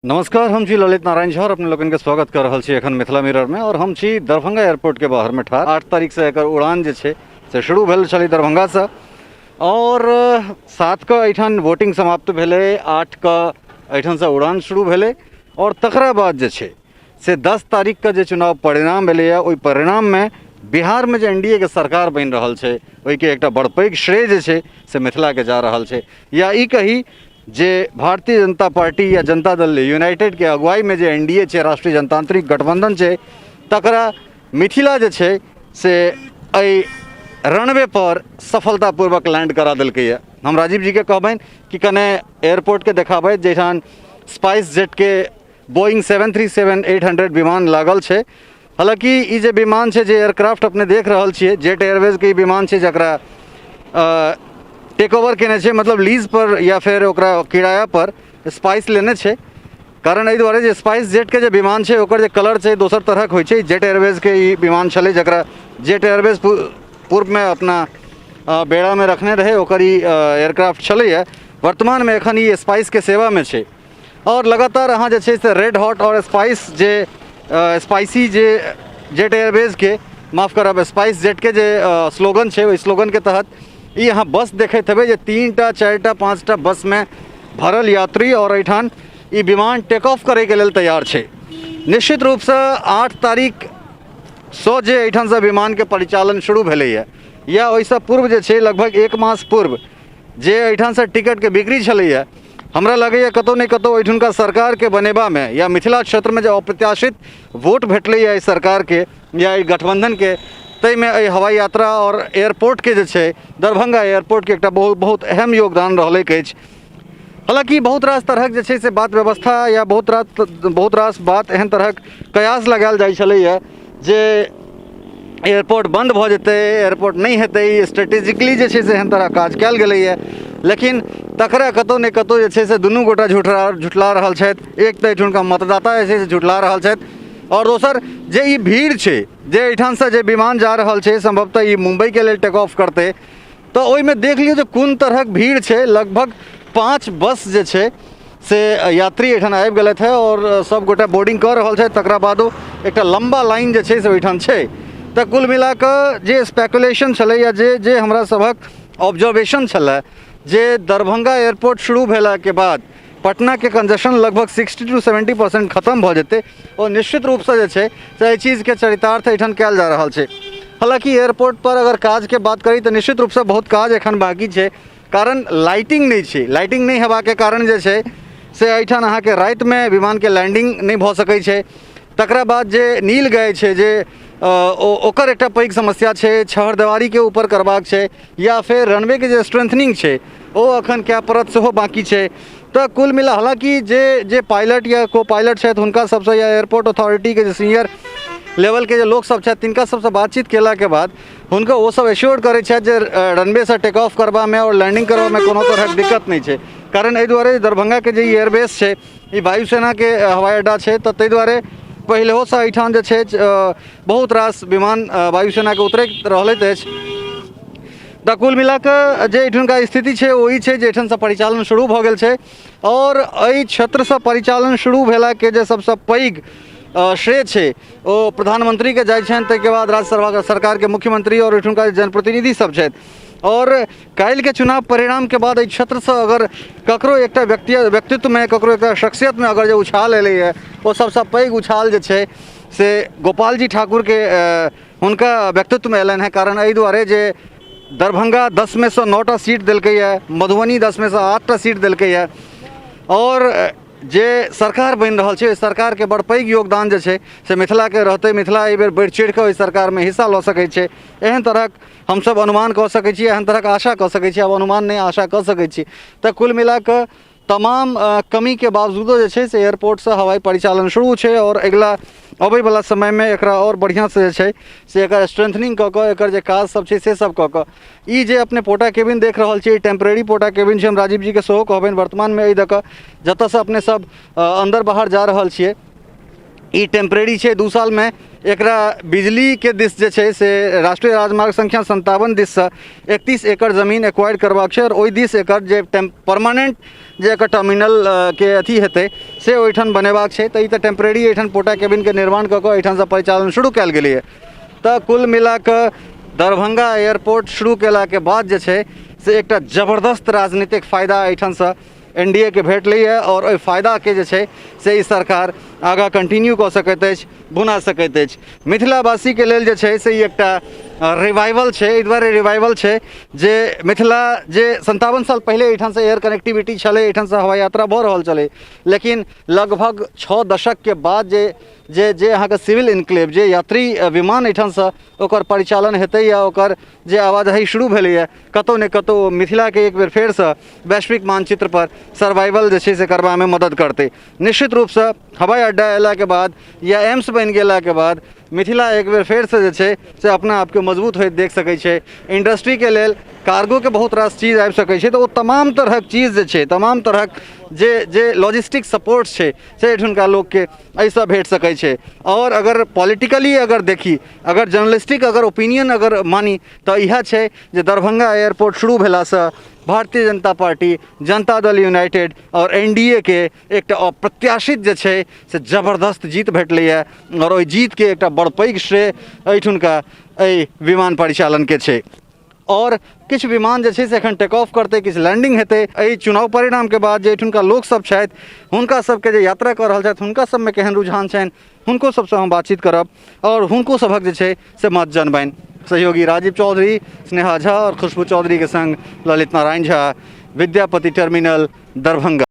नमस्कार, हम छी ललित नारायण झा और अपने लोगन के स्वागत कर रहल छी एखन मिथिला मिरर में। और हम छी दरभंगा एयरपोर्ट के बाहर में ठार। 8 तारीख से एकर उड़ान जे छै से शुरू भेल छलै दरभंगा से और 7 के एठान वोटिंग समाप्त भेलै, 8 के एठान से उड़ान शुरू भेलै और तकरा बाद जे छै से 10 तारीख के जे चुनाव परिणाम भेलैए ओहि परिणाम में बिहार में जे एनडीए के सरकार बनि रहल छै ओहिके एकटा बड़ पैघ श्रेय जे छै से मिथिला के जा रहल छै। या ई कही जे भारतीय जनता पार्टी या जनता दल यूनाइटेड के अगुवाई में जे एनडीए छै, राष्ट्रीय जनतांत्रिक गठबंधन छै, तकरा मिथिला जे छै से एहि रनवे पर सफलतापूर्वक लैंड करा देलकैए। हम राजीव जी के कहबनि कि कने एयरपोर्ट के देखाबै जैठान स्पाइस जेट के बोइंग 737-800 विमान लागल छै। हालांकि ई जे विमान छै, जे एयरक्राफ्ट अपने देख रहल छियै, जेट एयरवेज के विमान छै जकरा टेक ओवर केने छै, मतलब लीज पर या फिर ओकरा किराया पर स्पाइस लेने छै। कारण एहि दुआरे जे स्पाइस जेट के जे विमान छै ओकर जे कलर छै दोसर तरहक होइ छै। जेट एयरवेज के ई विमान छलै जकरा जेट एयरवेज पूर्व में अपना बेड़ा में रखने रहे, ओकर ई एयरक्राफ्ट छलैए। वर्तमान में एखन ई स्पाइस के सेवा में छै और लगातार अहाँ जे छै से रेड हॉट और स्पाइसी जे जेट एयरवेज के माफ़ करब स्पाइस जेट के जे स्लोगन छै ओहि स्लोगन के तहत ई अहाँ बस देखैत हेबै जे 3टा 4टा 5टा बस में भरल यात्री और एठान ई विमान टेक ऑफ करे के लेल तैयार छै। निश्चित रूप से 8 तारीख सो जे एठान से विमान के परिचालन शुरू भेलैए या ओहिसँ पूर्व जे छै लगभग 1 मास पूर्व जे एठान से टिकट के बिक्री छलैए, हमरा लगैए कतौ ने कतौ एठुनका सरकार के बनेबा में या मिथिला क्षेत्र में जे अप्रत्याशित वोट भेटलैए एहि सरकार के या एहि गठबंधन के, तै में एहि हवाई यात्रा और एयरपोर्ट के जे छै दरभंगा एयरपोर्ट के एकटा बहुत अहम योगदान रहलैक अछि। हालांकि बहुत रास तरहक जे छै से बात व्यवस्था या बहुत रास बात एहन तरहक कयास लगायल जाइ छलैए जे एयरपोर्ट बंद भऽ जेतै, एयरपोर्ट नहीं हेतै, स्ट्रेटेजिकली जे छै से एहन तरह काज कयल गेलैए। लेकिन तकरा कतौ ने कतौ जे छै से दुनू गोटा झुठला रहल छथि। एक तऽ एहिठुनका मतदाता जे छै से झुठला रहल छथि और दोसर जे ई भीड़ छै, जे एहिठाम से जे विमान जा रहल छै संभवतः ई मुंबई के लेल टेक ऑफ करतै, तऽ ओहिमे देख लियौ जे कोन तरहक भीड़ छै। लगभग 5 बस जे छै से यात्री एठान आबि गेलथि है और सब गोटा बोर्डिंग कर रहल छथि। तकरा बादो एकटा लंबा लाइन जे छै से ओहिठाम छै। तऽ कुल मिला कऽ जे स्पेकुलेशन छलै या जे हमरा सभक ऑब्जर्वेशन छलै जे दरभंगा एयरपोर्ट शुरू भेला के बाद पटना के कंजेशन लगभग 60 to 70% खत्म भऽ जेतै और निश्चित रूप से जे छै से एहि चीज़ के चरितार्थ एठान कयल जा रहल छै। हालांकि एयरपोर्ट पर अगर काज के बात करी तऽ निश्चित रूप से बहुत काज एखन बाकी छै। कारण लाइटिंग नहीं छै, लाइटिंग नहीं हेबाक के कारण जे छै से एठान अहाँ के राति में विमान के लैंडिंग नहीं भऽ सकै छै। तकरा बाद जे नील गाय छै जे ओकर एकटा पैघ समस्या छै, छहरदेवारी के ऊपर करबाक छै या फिर रनवे के जे स्ट्रेंथनिंग छै ओ अखन कए परत सेहो बाकी छै। तो कुल मिला हालांकि जे पायलट या को पायलट छथि हुनका सबसे या एयरपोर्ट अथॉरिटी के जे सीनियर लेवल के जे लोग सब छथि तिनका सबसे बातचीत केला के बाद हुनका वो सब एश्योर करै छथि जे रनवे से टेक ऑफ करबा में और लैंडिंग करबा में कोनो तरहक दिक्कत नहीं छै। कारण एहि दुआरे दरभंगा के जे एयरबेस छै ई वायुसेना के हवाई अड्डा छै, तऽ ताहि दुआरे पहिलेहो से एहिठाम जे छै बहुत रास विमान वायुसेना के उतरैत रहलैत अछि। तऽ कुल मिला कऽ जे एहिठुनका स्थिति छै ओही छै जे एहिठाम से परिचालन शुरू भऽ गेल छै और एहि क्षेत्र से परिचालन शुरू भेला के जे सबसे पैघ श्रेय छै ओ प्रधानमंत्री के जाइ छनि, ताहिके बाद राज्य सरकार के मुख्यमंत्री और एहिठुनका जनप्रतिनिधि सब छथि। और काल्हि के चुनाव परिणाम के बाद एहि क्षेत्र से अगर ककरो एकटा व्यक्तित्व में ककरो एकटा शख्सियत में अगर जे उछाल एलैए ओ सबसे पैघ उछाल जे छै से गोपाल जी ठाकुर के हुनका व्यक्तित्व में एलनि है। कारण एहि दुआरे जे दरभंगा 10 में से 9टा सीट दिलकैए, मधुबनी 10 में से 8टा सीट दिलकैए और जे सरकार बनि रहल छै सरकार के बड़ पैघ योगदान जे छै से मिथिला के रहतै। मिथिला एहि बेर बढ़ि चढ़ि कऽ ओहि सरकार में हिस्सा लऽ सकै छै, एहन तरहक हमसब अनुमान कऽ सकै छी, एहन तरहक आशा कऽ सकै छी। अब अनुमान नहीं आशा कऽ सकै छी। तऽ कुल मिला कऽ तमाम कमी के बावजूदो जे छै से एयरपोर्ट से हवाई परिचालन शुरू छै और अगिला अबै वाला समय में एकरा और बढ़िया से जे छै से एकर स्ट्रेंथनिंग कऽ कऽ एकर जे काज सब छै से सब कऽ कऽ ई जे अपने पोटा केबिन देख रहल छियै टेम्परेरी पोटा केबिन छै। हम राजीव जी के सेहो कहबनि वर्तमान में एहि दऽ कऽ जतऽ से अपने सब अंदर बाहर जा रहल छियै ई टेम्परेरी है। 2 साल में एकरा बिजली के दिस जे छै से राष्ट्रीय राजमार्ग संख्या 57 दिस से 31 एकड़ जमीन एक्वायर करबाक छै और ओहि this acre J permanent J acre terminal के अथी हेतै से ओहिठाम बनेबाक छै। तऽ ई तऽ टेम्परेरी एहिठाम पोटा केबिन के निर्माण कऽ कऽ एहिठाम से परिचालन शुरू कयल गेलै है। तऽ कुल मिला कऽ दरभंगा एयरपोर्ट शुरू केला के बाद जे छै से एकटा जबरदस्त राजनीतिक फायदा एहिठाम से एनडीए के भेटलै है और ओहि फायदा के जे छै से ई सरकार आगाँ कंटिन्यू कऽ सकैत अछि, बुना सकैत अछि। मिथिलावासी के लेल जे छै से ई एकटा रिवाइवल छै। एहि दुआरे रिवाइवल छै जे मिथिला जे 57 साल पहले एहिठाम से एयर कनेक्टिविटी छलै, एहिठाम से हवाई यात्रा भऽ रहल छलै, लेकिन लगभग 6 दशक के बाद जे अहाँके सिविल इनक्लेव जे यात्री विमान एहिठाम से ओकर परिचालन हेतै या ओकर जे आवाजाही शुरू भेलैए कतहु ने कतहु मिथिलाके एक बेर फेरसँ वैश्विक मानचित्र पर सर्वाइवल जे छै से करबामे मदद करतै। निश्चित रूपसँ हवाई अड्डा अयलाके बाद या एम्स बनि गेलाके बाद मिथिला एक बेर फेरसँ जे छै से अपना आपके मजबूत होइत देख सकै छै। इंडस्ट्रीके लेल कार्गोके बहुत रास चीज आबि सकै छै, तऽ ओ तमाम तरहक चीज जे छै, तमाम तरहक जे लॉजिस्टिक सपोर्ट छै से एहिठुनका लोकके एहिसँ भेट सकै छै। और अगर पॉलिटिकली अगर देखी, अगर जर्नलिस्टिक अगर ओपिनियन अगर मानी तऽ इएह छै जे दरभंगा एयरपोर्ट शुरू भेलासँ भारतीय जनता पार्टी, जनता दल यूनाइटेड और एनडीए के एकटा अप्रत्याशित जे छै से जबरदस्त जीत भेटलैए और ओहि जीतके एकटा बड़ पैघ श्रेय एहिठुनका एहि विमान परिचालनके छै। और किछु विमान जे छै से एखन टेक ऑफ करतै, किछु लैंडिंग हेतै। एहि चुनाव परिणाम के बाद जे एहिठुनका लोकसभ छथि हुनका सबके जे यात्रा कऽ रहल छथि हुनका सबमे केहन रुझान छनि, हुनको सबसँ हम बातचीत करब और हुनको सभक जे छै से मत जनबनि। सहयोगी राजीव चौधरी, स्नेहा झा और खुशबू चौधरी के संग ललित नारायण झा, विद्यापति टर्मिनल, दरभंगा।